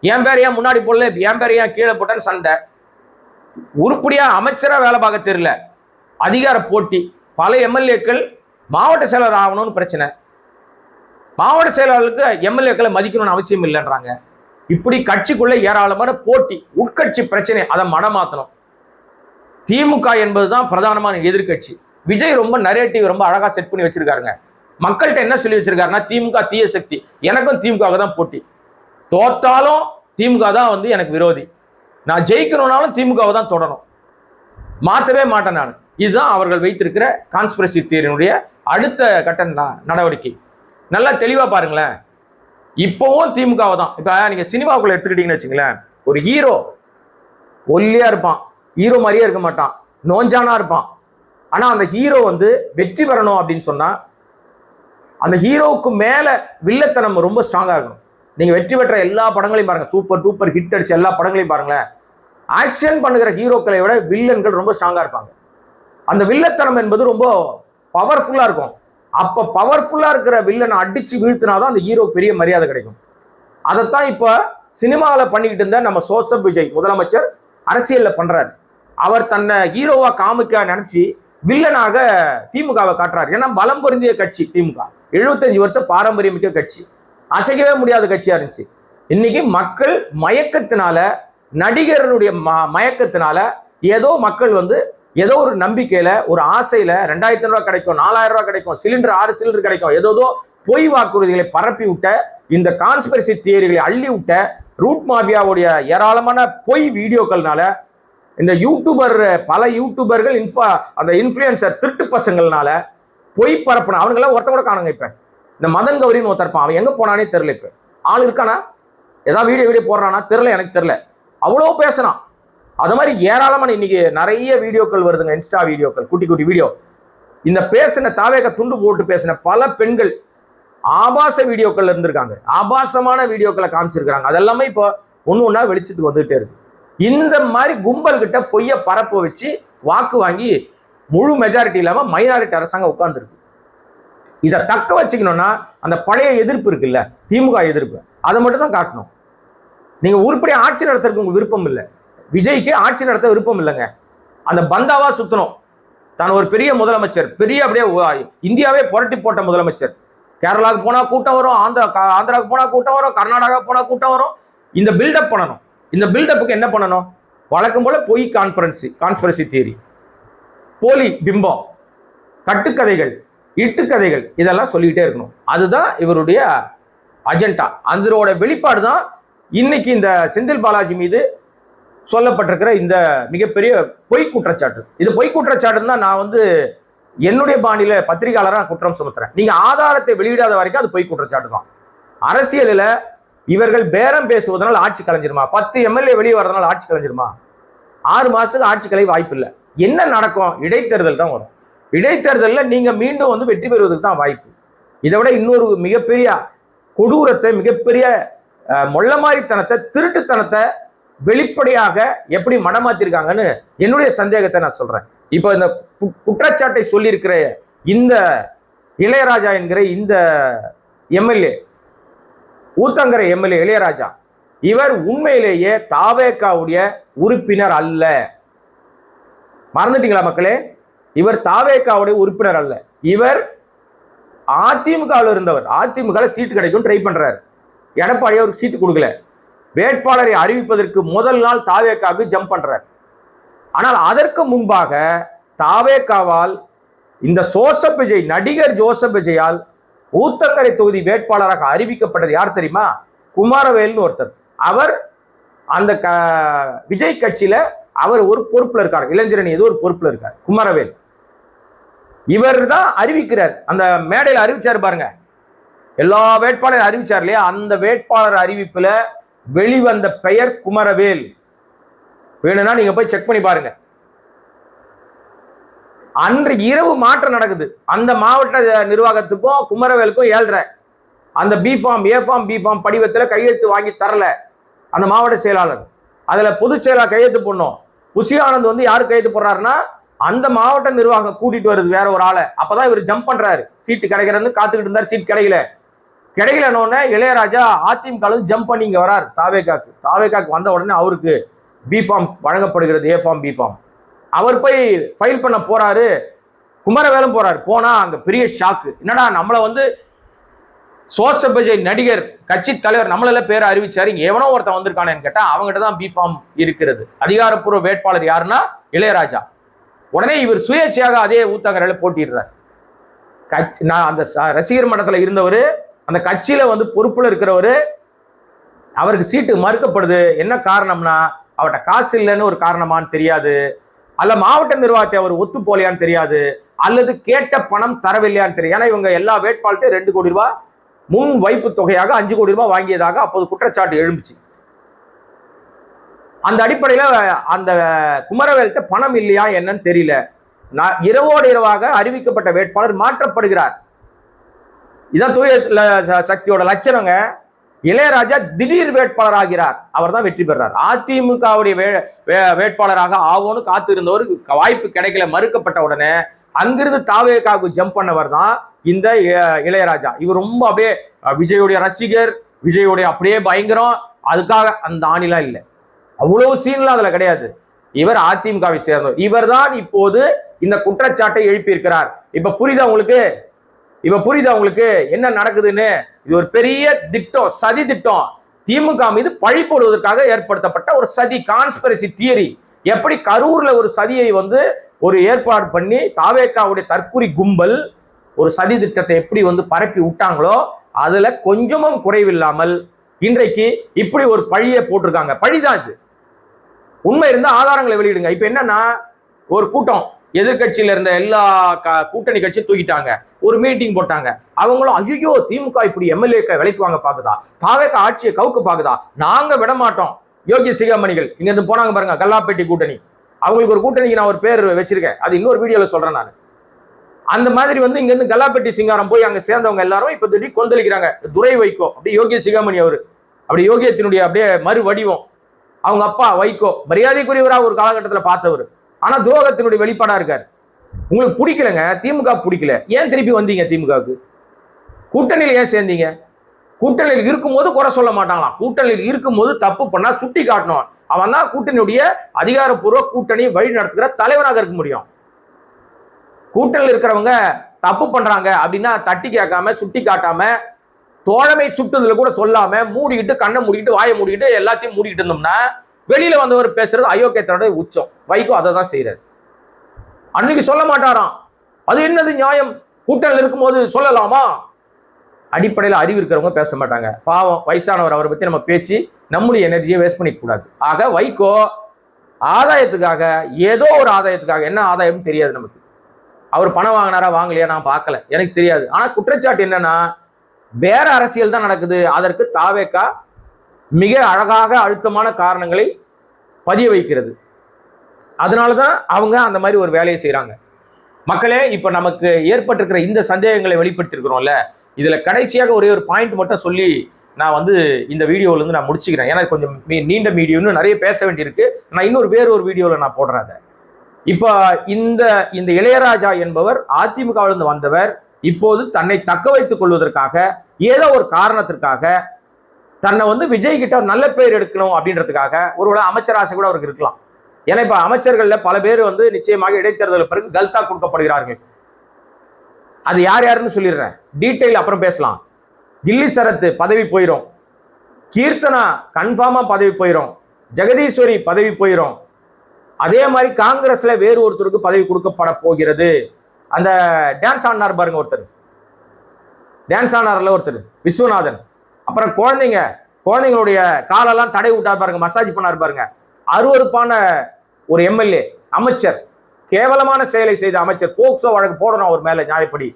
என் பேர் ஏன் முன்னாடி போடல, என் பேர் ஏன் கீழே போட்டேன்னு சண்டை. உருப்படியா அமைச்சரா வேலை பார்க்க தெரியல. அதிகார போட்டி. பல எம்எல்ஏக்கள் மாவட்ட செயலர் ஆகணும்னு பிரச்சனை. மாவட்ட செயலாளருக்கு எம்எல்ஏக்களை மதிக்கணும்னு அவசியம் இல்லைன்றாங்க. இப்படி கட்சிக்குள்ள ஏராளமான போட்டி, உட்கட்சி பிரச்சனை, அதை மனமாத்தணும். திமுக என்பதுதான் பிரதானமான எதிர்கட்சி. விஜய் ரொம்ப நரேட்டிவ் ரொம்ப அழகா செட் பண்ணி வச்சிருக்காருங்க. மக்கள்கிட்ட என்ன சொல்லி வச்சிருக்காருன்னா, திமுக தீய சக்தி, எனக்கும் திமுக தான் போட்டி, தோத்தாலும் திமுக தான் வந்து எனக்கு விரோதி, நான் ஜெயிக்கணும்னாலும் திமுகவை தான் தொடரும், மாற்றவே மாட்டேன் நான். இதுதான் அவர்கள் வைத்திருக்கிற கான்ஸ்பிரசி தியரியினுடைய அடுத்த கட்ட நடவடிக்கை. நல்லா தெளிவா பாருங்களேன். இப்பவும் திமுகவை தான். இப்ப நீங்க சினிமாவுக்குள்ள எடுத்துக்கிட்டீங்கன்னு வச்சுங்களேன், ஒரு ஹீரோ ஒல்லியா இருப்பான், ஹீரோ மாதிரியே இருக்க மாட்டான், நோஞ்சானா இருப்பான். ஆனா அந்த ஹீரோ வந்து வெற்றி பெறணும் அப்படின்னு சொன்னா அந்த ஹீரோவுக்கு மேல வில்லத்தனம் ரொம்ப ஸ்ட்ராங்கா இருக்கணும். நீங்க வெற்றி பெற்ற எல்லா படங்களையும் பாருங்க, சூப்பர் டூப்பர் ஹிட் அடிச்ச எல்லா படங்களையும் பாருங்களேன், ஆக்ஷன் பண்ணுகிற ஹீரோக்களை விட வில்லன்கள் ரொம்ப ஸ்ட்ராங்கா இருப்பாங்க. அந்த வில்லத்தனம் என்பது ரொம்ப பவர்ஃபுல்லா இருக்கும். அப்ப பவர்ஃபுல்லா இருக்கிற வில்லனை அடிச்சு வீழ்த்தினாதான் அந்த ஹீரோ பெரிய மரியாதை கிடைக்கும். அதைத்தான் இப்ப சினிமாவில் பண்ணிக்கிட்டு இருந்த நம்ம சோசப் விஜய் முதலமைச்சர் அரசியல்ல பண்றாரு. அவர் தன்னை ஹீரோவா காமிக்க நினைச்சு வில்லனாக திமுகவை காட்டுறாரு. ஏன்னா பலம் பொருந்திய கட்சி திமுக, 75 வருஷம் பாரம்பரியமிக்க கட்சி, அசைக்கவே முடியாத கட்சியா இருந்துச்சு. இன்னைக்கு மக்கள் மயக்கத்தினால, நடிகர்களுடைய மயக்கத்தினால ஏதோ மக்கள் வந்து ஏதோ ஒரு நம்பிக்கையில, ஒரு ஆசையில 2500 ரூபாய் கிடைக்கும், 4000 ரூபாய் கிடைக்கும், சிலிண்டர் 6 சிலிண்டர் கிடைக்கும், ஏதோ பொய் வாக்குறுதிகளை பரப்பி விட்ட, இந்த கான்ஸ்பிரசி தியரிகளை அள்ளி விட்ட ரூட் மாஃபியாவுடைய ஏராளமான பொய் வீடியோக்கள்னால இந்த யூடியூபர், பல யூடியூபர்கள், அந்த இன்ஃபுளுசர் திருட்டு பசங்கள்னால பொய் பரப்புன அவனுங்கெல்லாம் ஒருத்த கூட காணுங்க. இப்ப இந்த மதன் கௌரின்னு ஒருத்தருப்பான், அவன் எங்க போனானே தெரியல. இப்ப ஆள் இருக்கானா, ஏதாவது வீடியோ போடுறானா தெரியல, எனக்கு தெரியல. அவ்வளோ பேசுறான். அது மாதிரி ஏராளமான இன்னைக்கு நிறைய வீடியோக்கள் வருதுங்க, இன்ஸ்டா வீடியோக்கள், குட்டி குட்டி வீடியோ. இந்த பேசின தாவேக துண்டு போட்டு பேசின பல பெண்கள் ஆபாச வீடியோக்கள் இருந்திருக்காங்க, ஆபாசமான வீடியோக்களை காமிச்சிருக்காங்க. அதெல்லாமே இப்போ ஒண்ணு ஒண்ணா வெளிச்சத்துக்கு வந்துகிட்டே இருக்கு. இந்த மாதிரி கும்பல் கிட்ட பொய்ய பரப்ப வச்சு வாக்கு வாங்கி முழு மெஜாரிட்டி இல்லாம மைனாரிட்டி அரசாங்கம் உட்கார்ந்துருக்கு. இதை தக்க வச்சுக்கணும்னா அந்த பழைய எதிர்ப்பு இருக்குல்ல, திமுக எதிர்ப்பு, அதை மட்டும் தான் காட்டணும். நீங்க உருப்படியா ஆட்சி நடத்துறதுக்கு உங்களுக்கு விருப்பம் இல்லை. விஜய்க்கு ஆட்சி நடத்த விருப்பம் இல்லைங்க. அந்த பந்தாவா சுத்தணும். தான் ஒரு பெரிய முதலமைச்சர், பெரிய அப்படியே இந்தியாவே புரட்டி போட்ட முதலமைச்சர். கேரளாவுக்கு போனா கூட்டம் வரும், ஆந்திராவுக்கு போனா கூட்டம் வரும், கர்நாடகா போனா கூட்டம் வரும். இந்த பில்டப் பண்ணணும். இந்த பில்டப்புக்கு என்ன பண்ணணும்? வழக்கம் போல பொய் கான்ஸ்பிரசி தியரி, போலி பிம்பம், கட்டுக்கதைகள், இட்டுக்கதைகள், இதெல்லாம் சொல்லிக்கிட்டே இருக்கணும். அதுதான் இவருடைய அஜெண்டா. அதோட வெளிப்பாடு தான் இன்னைக்கு இந்த செந்தில் பாலாஜி மீது சொல்லப்பட்டிருக்கிற இந்த மிகப்பெரிய பொய் குற்றச்சாட்டு. இது பொய் குற்றச்சாட்டுன்னு தான் நான் வந்து என்னுடைய பாணியில பத்திரிகையாளராக குற்றம் சுமத்துறேன். நீங்க ஆதாரத்தை வெளியிடாத வரைக்கும் அது பொய் குற்றச்சாட்டு தான். அரசியலில் இவர்கள் பேரம் பேசுவதனால் ஆட்சி கலைஞ்சிருமா? 10 எம்எல்ஏ வெளியே வரதுனால ஆட்சி கலைஞ்சிருமா? 6 மாசத்துக்கு ஆட்சி கலை வாய்ப்பு இல்லை. என்ன நடக்கும்? இடைத்தேர்தல் தான் வரும். இடைத்தேர்தலில் நீங்க மீண்டும் வந்து வெற்றி பெறுவதற்கு தான் வாய்ப்பு. இதை விட இன்னொரு மிகப்பெரிய கொடூரத்தை, மிகப்பெரிய மொள்ளமாரித்தனத்தை, திருட்டுத்தனத்தை வெளிப்படையாக எப்படி மனமாத்திருக்காங்கன்னு என்னுடைய சந்தேகத்தை நான் சொல்றேன். இப்போ இந்த குற்றச்சாட்டை சொல்லியிருக்கிற இந்த இளையராஜா என்கிற இந்த எம்எல்ஏ, ஊத்தங்கரை எம்எல்ஏ இளையராஜா, இவர் உண்மையிலேயே தாவேகாவுடைய உறுப்பினர் அல்ல. மறந்துட்டீங்களா மக்களே? இவர் தாவேகாவுடைய உறுப்பினர் அல்ல. இவர் அதிமுகவில் இருந்தவர். அதிமுக சீட்டு கிடைக்கும் ட்ரை பண்றாரு. எடப்பாடி அவருக்கு சீட்டு கொடுக்கல. வேட்பாளரை அறிவிப்பதற்கு முதல் நாள் தாவேகாவுக்கு ஜம்ப் பண்றார். ஆனால் அதற்கு முன்பாக தாவேகாவால் இந்த ஜோசப் விஜய், நடிகர் ஜோசப் விஜயால் ஊத்தங்கரை தொகுதி வேட்பாளராக அறிவிக்கப்பட்டது யார் தெரியுமா? குமாரவேல்னு ஒருத்தர். அவர் அந்த விஜய் கட்சியில அவர் ஒரு பொறுப்புல இருக்கார். இளைஞரணி ஏதோ ஒரு பொறுப்புல இருக்கார் குமாரவேல். இவர் தான் அறிவிக்கிறார். அந்த மேடையில் அறிவிச்சாரு பாருங்க, எல்லா வேட்பாளரும் அறிவிச்சார் இல்லையா? அந்த வேட்பாளர் அறிவிப்புல வெளிவந்த பெயர் குமரவேல். வேணும்னா நீங்க போய் செக் பண்ணி பாருங்க. அன்று இரவு மாற்றம் நடக்குது. அந்த மாவட்ட நிர்வாகத்துக்கும் குமரவேலுக்கும் 7:30. அந்த B form, A form, B form படிவத்தில் கையெழுத்து வாங்கி தரல அந்த மாவட்ட செயலாளர். அதுல பொதுச் செயலாளர் கையெழுத்து போடணும். புஷி ஆனந்த் வந்து யாரு கையெழுத்து போடுறாருன்னா அந்த மாவட்ட நிர்வாகம் கூட்டிட்டு வருது வேற ஒரு ஆளை. அப்பதான் இவர் ஜம்ப் பண்றாரு. சீட்டு கிடைக்கிறன்னு காத்துக்கிட்டு இருந்தார். சீட் கிடைக்கலன்னு இளையராஜா அதிமுக ஜம்ப் பண்ணி இங்க வரார் தாவேகாக்கு வந்த உடனே அவருக்கு பி ஃபார்ம் வழங்கப்படுகிறது, ஏ ஃபார்ம், பி ஃபார்ம். அவர் போய் ஃபைல் பண்ண போறாரு. குமரவேலும் போறாரு. போனா அங்க பெரிய ஷாக்கு. என்னடா நம்மள வந்து ஜோசப் விஜய் நடிகர் கட்சி தலைவர் நம்மளெல்லாம் பேரை அறிவிச்சாரு, இங்க எவனோ ஒருத்தன் வந்திருக்கானேன்னு கேட்டா அவங்ககிட்ட தான் பி ஃபார்ம் இருக்கிறது. அதிகாரப்பூர்வ வேட்பாளர் யாருன்னா இளையராஜா. உடனே இவர் சுயேட்சையாக அதே ஊத்தங்கரையில போட்டிடுறார். நான் அந்த ரசிகர் மன்றத்தில் இருந்தவர், அந்த கட்சியில வந்து பொறுப்புல இருக்கிறவரு, அவருக்கு சீட்டு மறுக்கப்படுது. என்ன காரணம்னா அவர்கிட்ட காசு இல்லைன்னு ஒரு காரணமான்னு தெரியாது, அல்ல மாவட்ட நிர்வாகத்தை அவர் ஒத்து போலையான்னு தெரியாது, அல்லது கேட்ட பணம் தரவில்லையான்னு தெரியும். ஏன்னா இவங்க எல்லா வேட்பாளர்கிட்டையும் 2 கோடி ரூபாய் முன் வைப்பு தொகையாக 5 கோடி ரூபாய் வாங்கியதாக அப்போது குற்றச்சாட்டு எழுந்துச்சு. அந்த அடிப்படையில அந்த குமரவேல்கிட்ட பணம் இல்லையா என்னன்னு தெரியல. இரவோடு இரவாக அறிவிக்கப்பட்ட வேட்பாளர் மாற்றப்படுகிறார். இதான் தூய சக்தியோட லட்சணங்க. இளையராஜா திடீர் வேட்பாளர் ஆகிறார். அவர் தான் வெற்றி பெறார். அதிமுகவுடைய வேட்பாளராக ஆவோன்னு காத்து இருந்தவருக்கு வாய்ப்பு கிடைக்கல, மறுக்கப்பட்ட உடனே அங்கிருந்து தாவேகாவுக்கு ஜம்ப் பண்ணவர் தான் இந்த இளையராஜா. இவர் ரொம்ப அப்படியே விஜயோடைய ரசிகர், விஜயோடைய அப்படியே பயங்கரம். அதுக்காக அந்த ஆணிலாம் இல்லை, அவ்வளவு சீன்லாம் அதுல கிடையாது. இவர் அதிமுகவை சேர்ந்தவர். இவர் தான் இப்போது இந்த குற்றச்சாட்டை எழுப்பியிருக்கிறார். இப்ப புரியுதா உங்களுக்கு என்ன நடக்குதுன்னு? இது ஒரு பெரிய திட்டம், சதி திட்டம். திமுக மீது பழி போடுவதற்காக ஏற்படுத்தப்பட்ட ஒரு சதி, கான்ஸ்பிரசி தியரி. எப்படி கரூர்ல ஒரு சதியை வந்து ஒரு ஏற்பாடு பண்ணி தாவேகாவுடைய தற்குறி கும்பல் ஒரு சதி திட்டத்தை எப்படி வந்து பரப்பி விட்டாங்களோ அதுல கொஞ்சமும் குறைவில்லாமல் இன்றைக்கு இப்படி ஒரு பழியை போட்டிருக்காங்க. பழிதான் இது. உண்மை இருந்தா ஆதாரங்களை வெளியிடுங்க. இப்ப என்னன்னா, ஒரு கூட்டம் எதிர்கட்சியில இருந்த எல்லா கூட்டணி கட்சியும் தூக்கிட்டாங்க. ஒரு மீட்டிங் போட்டாங்க. அவங்களும் ஐயோ திமுக இப்படி எம்எல்ஏ விலைக்கு வாங்க பாக்குதா, தாவேகா ஆட்சியை கவுக்க பாக்குதா, நாங்க விட மாட்டோம். யோகிய சிகாமணிகள் இங்க இருந்து போனாங்க பாருங்க, கல்லாப்பேட்டி கூட்டணி. அவங்களுக்கு ஒரு கூட்டணிக்கு நான் ஒரு பேர் வச்சிருக்கேன், அது இன்னொரு வீடியோல சொல்றேன் நான். அந்த மாதிரி வந்து இங்க இருந்து கல்லாப்பேட்டி சிங்காரம் போய் அங்க சேர்ந்தவங்க எல்லாரும் இப்ப திடீர் கொந்தளிக்கிறாங்க. துரை வைகோ, அப்படியே யோகிய சிகாமணி அவரு, அப்படி யோகியத்தினுடைய அப்படியே மறு வடிவம். அவங்க அப்பா வைகோ மரியாதைக்குரியவரா ஒரு காலகட்டத்தில் பார்த்தவர், ஆனா துரோகத்தினுடைய வெளிப்பாடா இருக்காரு. உங்களுக்கு பிடிக்கலங்க, திமுக பிடிக்கல, ஏன் திருப்பி வந்தீங்க திமுகவுக்கு? கூட்டணியில் ஏன் சேர்ந்தீங்க? கூட்டணியில் இருக்கும்போது குறை சொல்ல மாட்டாங்களாம். கூட்டணியில் இருக்கும்போது தப்பு பண்ணா சுட்டி காட்டணும். அவன் தான் கூட்டணியுடைய அதிகாரப்பூர்வ கூட்டணி வழி நடத்துகிற தலைவனாக இருக்க முடியும். கூட்டணியில் இருக்கிறவங்க தப்பு பண்றாங்க அப்படின்னா தட்டி கேட்காம, சுட்டி காட்டாம, தோழமை சுட்டுதல கூட சொல்லாம மூடிக்கிட்டு, கண்ணை மூடிக்கிட்டு, வாயை மூடிக்கிட்டு, எல்லாத்தையும் மூடிக்கிட்டு இருந்தோம்னா வெளியில வந்தவர் பேசுறது அயோக்கியத்தோட உச்சம். வைகோ அதை தான் செய்யறாரு. அன்னைக்கு சொல்ல மாட்டாராம். அது என்னது நியாயம்? கூட்டணியில் இருக்கும்போது சொல்லலாமா? அடிப்படையில் அறிவு இருக்கிறவங்க பேச மாட்டாங்க. பாவம் வயசானவர், அவரை பத்தி நம்ம பேசி நம்முடைய எனர்ஜியை வேஸ்ட் பண்ணிக்க கூடாது. ஆக வைகோ ஆதாயத்துக்காக, ஏதோ ஒரு ஆதாயத்துக்காக, என்ன ஆதாயம் தெரியாது நமக்கு. அவர் பணம் வாங்கினாரா வாங்கலையா நான் பார்க்கல, எனக்கு தெரியாது. ஆனா குற்றச்சாட்டு என்னன்னா வேற அரசியல் தான் நடக்குது. அதற்கு தாவேகா மிக அழகாக அழுத்தமான காரணங்களை பதிய வைக்கிறது. அதனாலதான் அவங்க அந்த மாதிரி ஒரு வேலையை செய்யறாங்க. மக்களே, இப்ப நமக்கு ஏற்பட்டிருக்கிற இந்த சந்தேகங்களை வெளிப்படுத்திருக்கிறோம்ல, இதுல கடைசியாக ஒரே ஒரு பாயிண்ட் மட்டும் சொல்லி நான் இந்த வீடியோல இருந்து நான் முடிச்சுக்கிறேன். ஏன்னா கொஞ்சம் நீண்ட வீடியோ, இன்னும் நிறைய பேச வேண்டியிருக்கு. நான் வேற ஒரு வீடியோல நான் போடுறேன். இப்ப இந்த இளையராஜா என்பவர் அதிமுகவிலிருந்து வந்தவர். இப்போது தன்னை தக்க வைத்துக் கொள்வதற்காக ஏதோ ஒரு காரணத்திற்காக தன்னை விஜய் கிட்ட நல்ல பேர் எடுக்கணும் அப்படின்றதுக்காக ஒருவேளை அமைச்சர் ஆசை கூட அவருக்கு இருக்கலாம். ஏன்னா இப்ப அமைச்சர்கள்ல பல பேர் நிச்சயமாக இடைத்தேர்தல் பிறகு கல்தா கொடுக்கப்படுகிறார்கள். அது யார் யாருன்னு சொல்லிடுறேன், டீட்டெயில் அப்புறம் பேசலாம். கில்லி சரத் பதவி போயிடும், கீர்த்தனா கன்ஃபார்மா பதவி போயிடும், ஜெகதீஸ்வரி பதவி போயிடும். அதே மாதிரி காங்கிரஸ்ல வேறு ஒருத்தருக்கு பதவி கொடுக்கப்பட போகிறது. அந்த டான்ஸ் ஆனார் பாருங்க ஒருத்தர், டான்ஸ் ஆனார்ல ஒருத்தர் விஸ்வநாதன். அப்புறம் குழந்தைங்களுடைய காலெல்லாம் தடை விட்டார் பாருங்க, மசாஜ் பண்ணார் பாருங்க. அருவருப்பான ஒரு எம்எல்ஏ அமைச்சர், கேவலமான செயலை செய்த அமைச்சர். போக்சோ வழக்கு போடணும் அவர் மேல நியாயப்படி.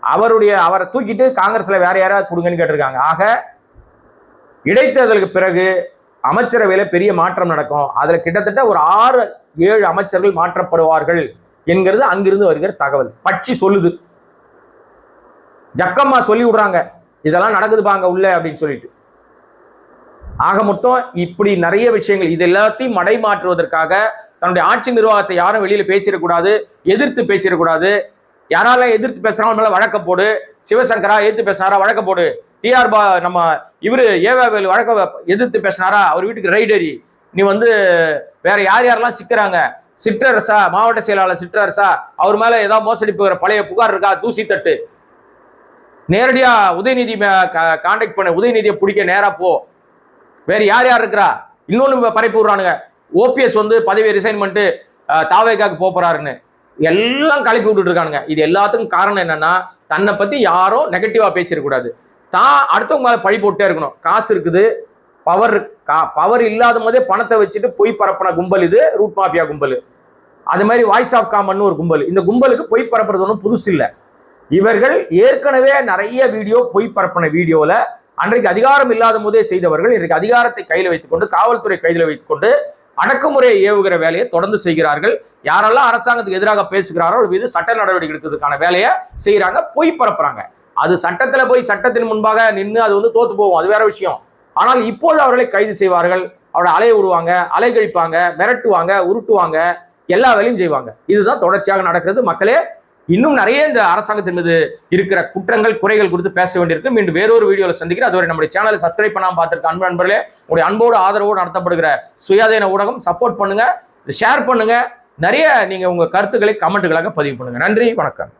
அவரை தூக்கிட்டு காங்கிரஸ்ல வேற யாராவது கொடுங்கன்னு கேட்டிருக்காங்க. ஆக இடைத்தேர்தலுக்கு பிறகு அமைச்சரவையில பெரிய மாற்றம் நடக்கும். அதுல கிட்டத்தட்ட ஒரு 6-7 அமைச்சர்கள் மாற்றப்படுவார்கள் என்கிறது அங்கிருந்து வருகிற தகவல். பட்சி சொல்லுது, ஜக்கம்மா சொல்லி விடுறாங்க, இதெல்லாம் நடக்குது பாங்க உள்ள அப்படின்னு சொல்லிட்டு. ஆக மொத்தம் இப்படி நிறைய விஷயங்கள், இது எல்லாத்தையும் மடைமாற்றுவதற்காக தன்னுடைய ஆட்சி நிர்வாகத்தை யாரும் வெளியில பேசிடக்கூடாது, எதிர்த்து பேசிடக்கூடாது. யாரால எதிர்த்து பேசுறாங்க மேல வழக்க போடு, சிவசங்கரா எதிர்த்து பேசினாரா வழக்க போடு, டிஆர் நம்ம இவரு ஏவாவேல் வழக்க எதிர்த்து பேசினாரா அவர் வீட்டுக்கு ரைடரி, நீ வேற யார் யாரெல்லாம் சிக்கிறாங்க, சிற்றரசா மாவட்ட செயலாளர் சிற்றரசா அவர் மேல ஏதாவது மோசடி போகிற பழைய புகார் இருக்கா, தூசி தட்டு, நேரடியா உதயநிதி கான்டாக்ட் பண்ண, உதயநிதியை பிடிக்க நேரா போ, வேற யார் யார் இருக்கிறா. இன்னொன்னு பரப்பி விடுறானுங்க, ஓபிஎஸ் பதவியை ரிசைன் பண்ணிட்டு தாவேகாக்கு போறாருன்னு எல்லாம் கலப்பி விட்டுட்டு இருக்கானுங்க. இது எல்லாத்துக்கும் காரணம் என்னன்னா, தன்னை பத்தி யாரும் நெகட்டிவா பேசிடக்கூடாது, தான் அடுத்தவங்க மேல பழி போட்டே இருக்கணும். காசு இருக்குது, பவர் இல்லாத போதே பணத்தை வச்சுட்டு பொய் பரப்பின கும்பல் இது ரூட் மாஃபியா கும்பல். அது மாதிரி வாய்ஸ் ஆஃப் காமன் ஒரு கும்பல். இந்த கும்பலுக்கு பொய் பரப்புறது ஒன்றும் புதுசு இல்லை. இவர்கள் ஏற்கனவே நிறைய வீடியோ பொய் பரப்பின வீடியோல அன்றைக்கு அதிகாரம் இல்லாத போதே செய்தவர்கள் இன்றைக்கு அதிகாரத்தை கையில் வைத்துக் கொண்டு, காவல்துறை கையில் வைத்துக் கொண்டு அடக்குமுறையை ஏவுகிற வேலையை தொடர்ந்து செய்கிறார்கள். யாரெல்லாம் அரசாங்கத்துக்கு எதிராக பேசுகிறாரோ மீது சட்ட நடவடிக்கை எடுக்கிறதுக்கான வேலையை செய்யறாங்க, பொய் பரப்புறாங்க. அது சட்டத்துல போய் சட்டத்தின் முன்பாக நின்று அது தோத்து போகும், அது வேற விஷயம். ஆனால் இப்போது அவர்களை கைது செய்வார்கள், அவரை அலைய விடுவாங்க, அலைகழிப்பாங்க, மிரட்டுவாங்க, உருட்டுவாங்க, எல்லா வேலையும் செய்வாங்க. இதுதான் தொடர்ச்சியாக நடக்கிறது. மக்களே, இன்னும் நிறைய இந்த அரசாங்கத்தின் மீது இருக்கிற குற்றங்கள் குறைகள் குறித்து பேச வேண்டியிருக்கு. மீண்டும் வேறொரு வீடியோவில் சந்திக்கிறேன். அதுவரை நம்முடைய சேனலை சப்ஸ்கிரைப் பண்ணாம பார்த்திருக்க அன்பு நண்பர்களே, உங்களுடைய அன்போடு ஆதரவோடு நடத்தப்படுகிற சுயாதீன ஊடகம் சப்போர்ட் பண்ணுங்க, ஷேர் பண்ணுங்க, நிறைய நீங்க உங்க கருத்துக்களை கமெண்ட்டுகளாக பதிவு பண்ணுங்க. நன்றி, வணக்கம்.